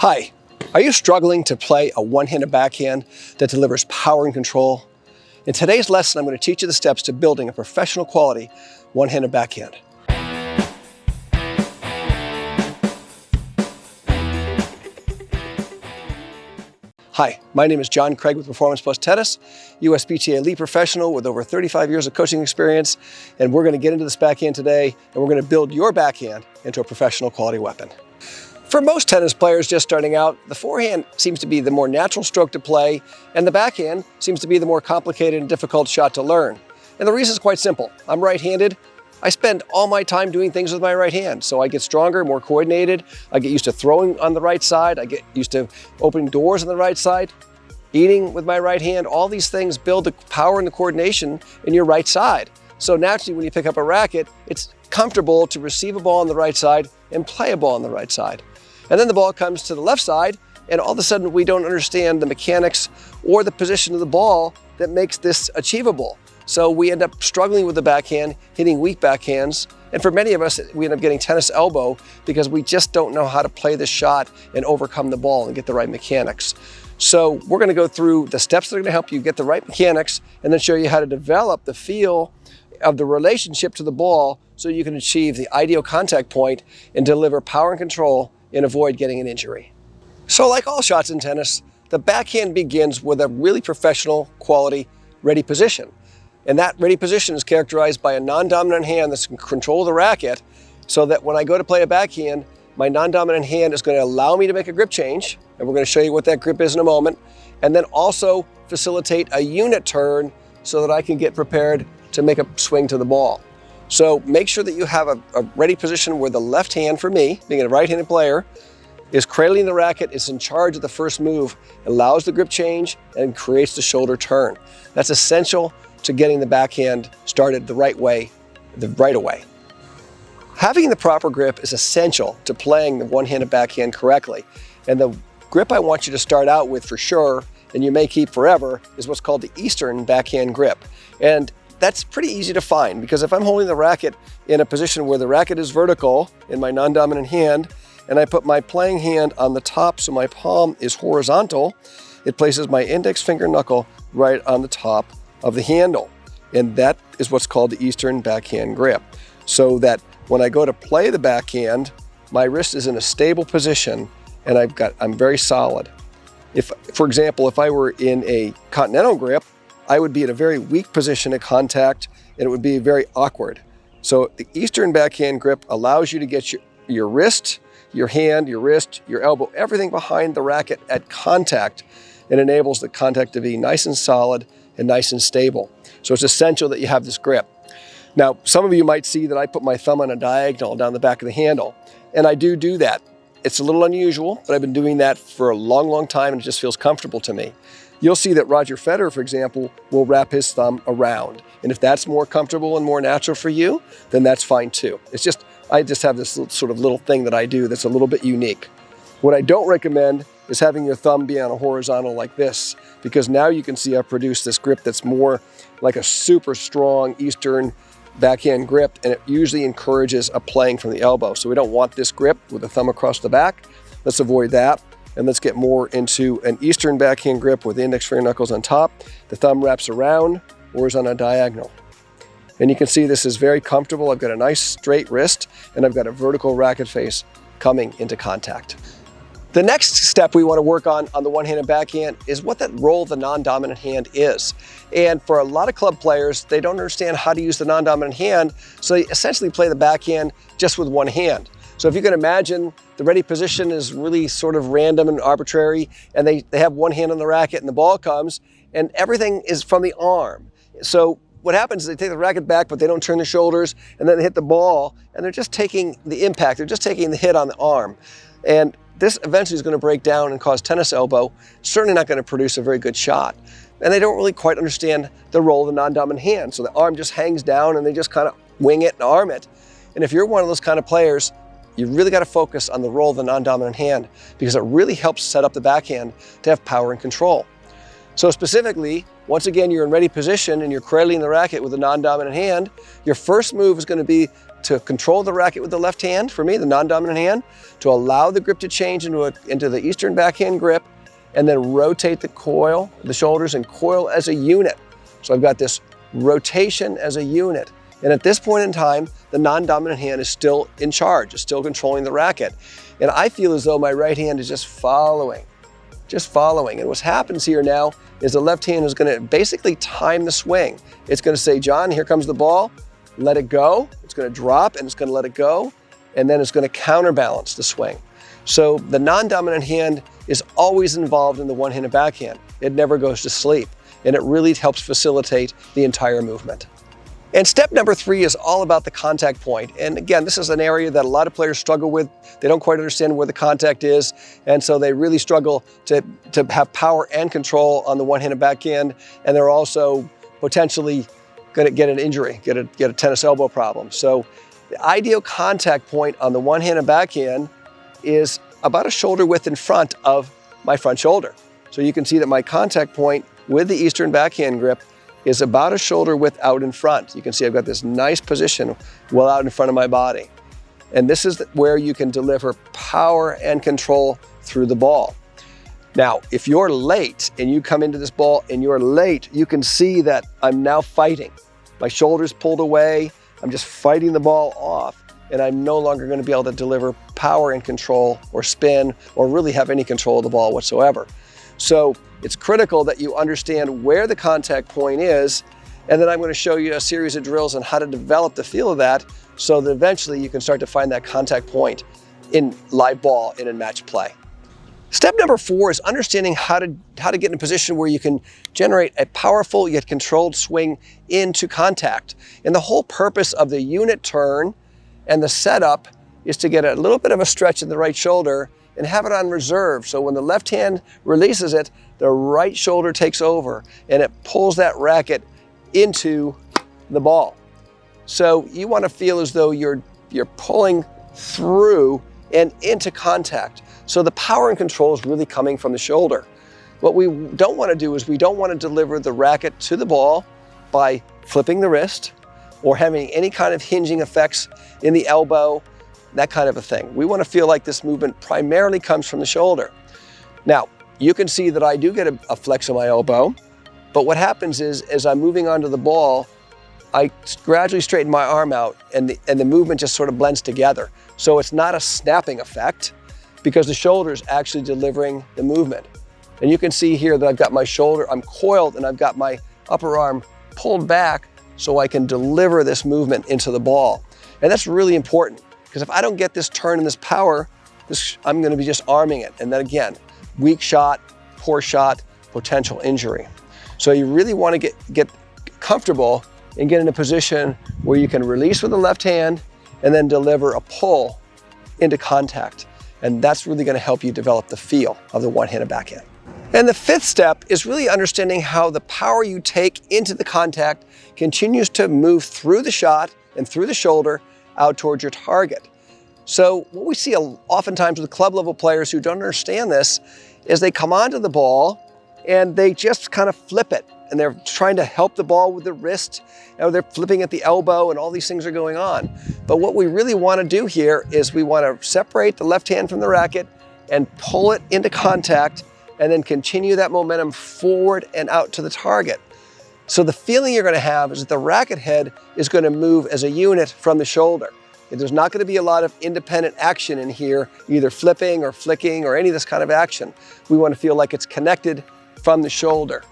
Hi, are you struggling to play a one-handed backhand that delivers power and control? In today's lesson, I'm going to teach you the steps to building a professional quality one-handed backhand. Hi, my name is John Craig with Performance Plus Tennis, USPTA Elite Professional with over 35 years of coaching experience, and we're going to get into this backhand today, and we're going to build your backhand into a professional quality weapon. For most tennis players just starting out, the forehand seems to be the more natural stroke to play, and the backhand seems to be the more complicated and difficult shot to learn. And the reason is quite simple. I'm right-handed. I spend all my time doing things with my right hand, so I get stronger, more coordinated. I get used to throwing on the right side. I get used to opening doors on the right side, eating with my right hand. All these things build the power and the coordination in your right side. So naturally, when you pick up a racket, it's comfortable to receive a ball on the right side and play a ball on the right side. And then the ball comes to the left side, and all of a sudden we don't understand the mechanics or the position of the ball that makes this achievable. So we end up struggling with the backhand, hitting weak backhands. And for many of us, we end up getting tennis elbow because we just don't know how to play the shot and overcome the ball and get the right mechanics. So we're going to go through the steps that are going to help you get the right mechanics and then show you how to develop the feel of the relationship to the ball so you can achieve the ideal contact point and deliver power and control and avoid getting an injury. So like all shots in tennis, the backhand begins with a really professional quality ready position. And that ready position is characterized by a non-dominant hand that's in control of the racket so that when I go to play a backhand, my non-dominant hand is going to allow me to make a grip change, and we're going to show you what that grip is in a moment, and then also facilitate a unit turn so that I can get prepared to make a swing to the ball. So make sure that you have a ready position where the left hand, for me, being a right-handed player, is cradling the racket, is in charge of the first move, allows the grip change, and creates the shoulder turn. That's essential to getting the backhand started the right way, right away. Having the proper grip is essential to playing the one-handed backhand correctly. And the grip I want you to start out with for sure, and you may keep forever, is what's called the Eastern backhand grip. And that's pretty easy to find because if I'm holding the racket in a position where the racket is vertical in my non-dominant hand, and I put my playing hand on the top so my palm is horizontal, it places my index finger knuckle right on the top of the handle. And that is what's called the Eastern backhand grip. So that when I go to play the backhand, my wrist is in a stable position and I'm very solid. If, for example, if I were in a continental grip, I would be in a very weak position at contact and it would be very awkward. So the Eastern backhand grip allows you to get your wrist, your hand, your wrist, your elbow, everything behind the racket at contact, and enables the contact to be nice and solid and nice and stable. So it's essential that you have this grip. Now, some of you might see that I put my thumb on a diagonal down the back of the handle, and I do that. It's a little unusual, but I've been doing that for a long, long time, and it just feels comfortable to me. You'll see that Roger Federer, for example, will wrap his thumb around. And if that's more comfortable and more natural for you, then that's fine too. I just have this sort of little thing that I do that's a little bit unique. What I don't recommend is having your thumb be on a horizontal like this, because now you can see I've produced this grip that's more like a super strong Eastern backhand grip, and it usually encourages a playing from the elbow. So we don't want this grip with the thumb across the back. Let's avoid that. And let's get more into an Eastern backhand grip with the index finger knuckles on top. The thumb wraps around or is on a diagonal. And you can see this is very comfortable. I've got a nice straight wrist and I've got a vertical racket face coming into contact. The next step we want to work on the one-handed backhand is what that role of the non-dominant hand is. And for a lot of club players, they don't understand how to use the non-dominant hand, so they essentially play the backhand just with one hand. So if you can imagine, the ready position is really sort of random and arbitrary, and they have one hand on the racket and the ball comes, and everything is from the arm. So what happens is they take the racket back, but they don't turn the shoulders, and then they hit the ball, and they're just taking the impact, they're just taking the hit on the arm. And this eventually is going to break down and cause tennis elbow, certainly not going to produce a very good shot. And they don't really quite understand the role of the non-dominant hand. So the arm just hangs down and they just kind of wing it and arm it. And if you're one of those kind of players, you really got to focus on the role of the non-dominant hand because it really helps set up the backhand to have power and control. So specifically, once again, you're in ready position and you're cradling the racket with a non-dominant hand, your first move is going to be to control the racket with the left hand, for me, the non-dominant hand, to allow the grip to change into the Eastern backhand grip, and then rotate the coil, the shoulders, and coil as a unit. So I've got this rotation as a unit. And at this point in time, the non-dominant hand is still in charge, is still controlling the racket. And I feel as though my right hand is just following. And what happens here now is the left hand is going to basically time the swing. It's going to say, John, here comes the ball, let it go. It's going to drop and it's going to let it go. And then it's going to counterbalance the swing. So the non-dominant hand is always involved in the one-handed backhand. It never goes to sleep. And it really helps facilitate the entire movement. And step number 3 is all about the contact point. And again, this is an area that a lot of players struggle with. They don't quite understand where the contact is. And so they really struggle to have power and control on the one-handed backhand. And they're also potentially going to get an injury, get a tennis elbow problem. So the ideal contact point on the one-handed backhand is about a shoulder width in front of my front shoulder. So you can see that my contact point with the Eastern backhand grip is about a shoulder width out in front. You can see I've got this nice position well out in front of my body. And this is where you can deliver power and control through the ball. Now, if you're late and you come into this ball and you're late, you can see that I'm now fighting. My shoulder's pulled away, I'm just fighting the ball off, and I'm no longer going to be able to deliver power and control or spin or really have any control of the ball whatsoever. So it's critical that you understand where the contact point is, and then I'm going to show you a series of drills on how to develop the feel of that so that eventually you can start to find that contact point in live ball and in match play. Step number 4 is understanding how to get in a position where you can generate a powerful yet controlled swing into contact. And the whole purpose of the unit turn and the setup is to get a little bit of a stretch in the right shoulder and have it on reserve. So when the left hand releases it, the right shoulder takes over and it pulls that racket into the ball. So you want to feel as though you're pulling through and into contact. So the power and control is really coming from the shoulder. What we don't want to do is we don't want to deliver the racket to the ball by flipping the wrist or having any kind of hinging effects in the elbow, that kind of a thing. We want to feel like this movement primarily comes from the shoulder. Now, you can see that I do get a flex of my elbow, but what happens is, as I'm moving onto the ball, I gradually straighten my arm out and the movement just sort of blends together. So it's not a snapping effect because the shoulder is actually delivering the movement. And you can see here that I've got my shoulder, I'm coiled, and I've got my upper arm pulled back so I can deliver this movement into the ball. And that's really important because if I don't get this turn and this power, I'm going to be just arming it. And then again, weak shot, poor shot, potential injury. So you really want to get comfortable and get in a position where you can release with the left hand and then deliver a pull into contact. And that's really going to help you develop the feel of the one-handed backhand. And the 5th step is really understanding how the power you take into the contact continues to move through the shot and through the shoulder out towards your target. So what we see oftentimes with club level players who don't understand this is they come onto the ball and they just kind of flip it. And they're trying to help the ball with the wrist, or they're flipping at the elbow, and all these things are going on. But what we really want to do here is we want to separate the left hand from the racket and pull it into contact and then continue that momentum forward and out to the target. So the feeling you're going to have is that the racket head is going to move as a unit from the shoulder. There's not going to be a lot of independent action in here, either flipping or flicking or any of this kind of action. We want to feel like it's connected from the shoulder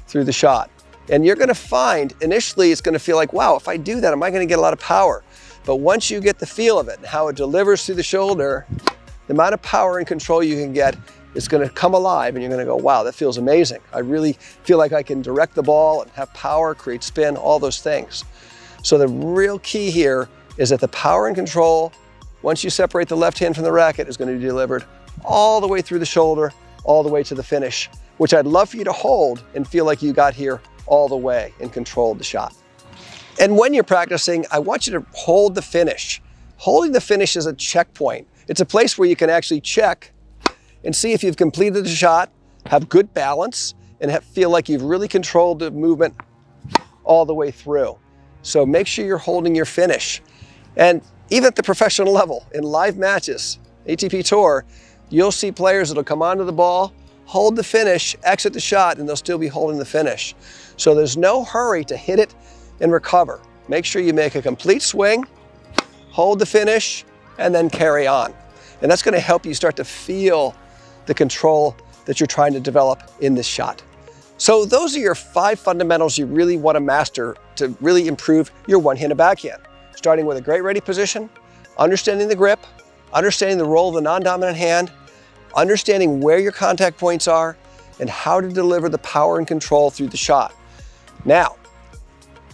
through the shot. And you're going to find initially it's going to feel like, wow, if I do that, am I going to get a lot of power? But once you get the feel of it and how it delivers through the shoulder, the amount of power and control you can get is going to come alive and you're going to go, wow, that feels amazing. I really feel like I can direct the ball and have power, create spin, all those things. So the real key here is that the power and control, once you separate the left hand from the racket, is going to be delivered all the way through the shoulder, all the way to the finish, which I'd love for you to hold and feel like you got here all the way and controlled the shot. And when you're practicing, I want you to hold the finish. Holding the finish is a checkpoint. It's a place where you can actually check and see if you've completed the shot, have good balance, and feel like you've really controlled the movement all the way through. So make sure you're holding your finish. And even at the professional level, in live matches, ATP Tour, you'll see players that'll come onto the ball, hold the finish, exit the shot, and they'll still be holding the finish. So there's no hurry to hit it and recover. Make sure you make a complete swing, hold the finish, and then carry on. And that's going to help you start to feel the control that you're trying to develop in this shot. So those are your 5 fundamentals you really want to master to really improve your one-handed backhand. Starting with a great ready position, understanding the grip, understanding the role of the non-dominant hand, understanding where your contact points are, and how to deliver the power and control through the shot. Now,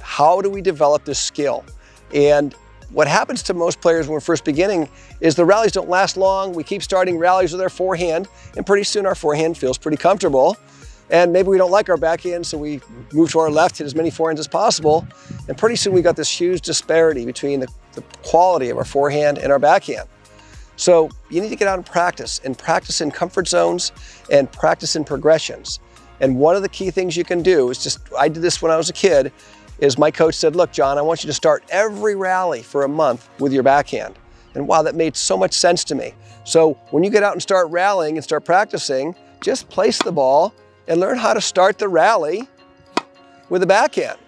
how do we develop this skill? And what happens to most players when we're first beginning is the rallies don't last long. We keep starting rallies with our forehand, and pretty soon our forehand feels pretty comfortable. And maybe we don't like our backhand, so we move to our left, hit as many forehands as possible. And pretty soon we got this huge disparity between the quality of our forehand and our backhand. So you need to get out and practice in comfort zones and practice in progressions. And one of the key things you can do is I did this when I was a kid, is my coach said, look, John, I want you to start every rally for a month with your backhand. And wow, that made so much sense to me. So when you get out and start rallying and start practicing, just place the ball and learn how to start the rally with a backhand.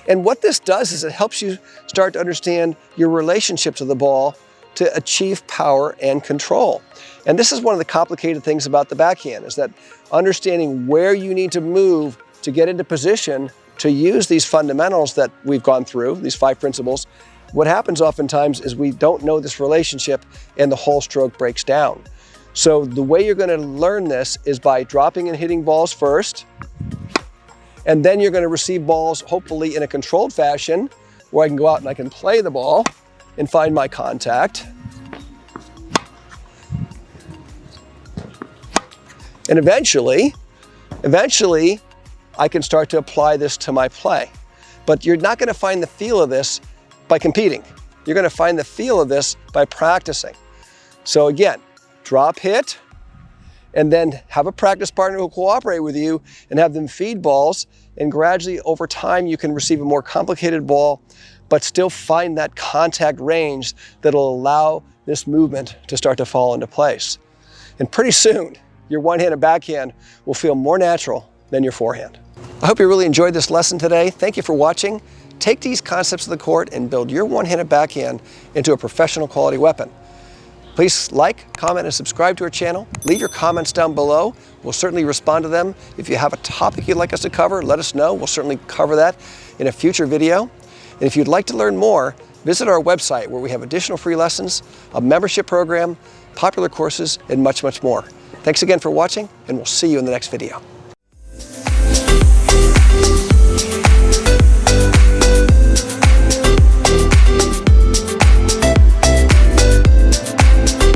And what this does is it helps you start to understand your relationship to the ball to achieve power and control. And this is one of the complicated things about the backhand, is that understanding where you need to move to get into position to use these fundamentals that we've gone through, these 5 principles. What happens oftentimes is we don't know this relationship and the whole stroke breaks down. So the way you're going to learn this is by dropping and hitting balls first, and then you're going to receive balls hopefully in a controlled fashion where I can go out and I can play the ball and find my contact. And eventually I can start to apply this to my play. But you're not going to find the feel of this by competing. You're going to find the feel of this by practicing. So again, drop, hit, and then have a practice partner who will cooperate with you and have them feed balls. And gradually over time, you can receive a more complicated ball, but still find that contact range that'll allow this movement to start to fall into place. And pretty soon, your one-handed backhand will feel more natural than your forehand. I hope you really enjoyed this lesson today. Thank you for watching. Take these concepts to the court and build your one-handed backhand into a professional quality weapon. Please like, comment, and subscribe to our channel. Leave your comments down below. We'll certainly respond to them. If you have a topic you'd like us to cover, let us know. We'll certainly cover that in a future video. And if you'd like to learn more, visit our website where we have additional free lessons, a membership program, popular courses, and much, much more. Thanks again for watching, and we'll see you in the next video.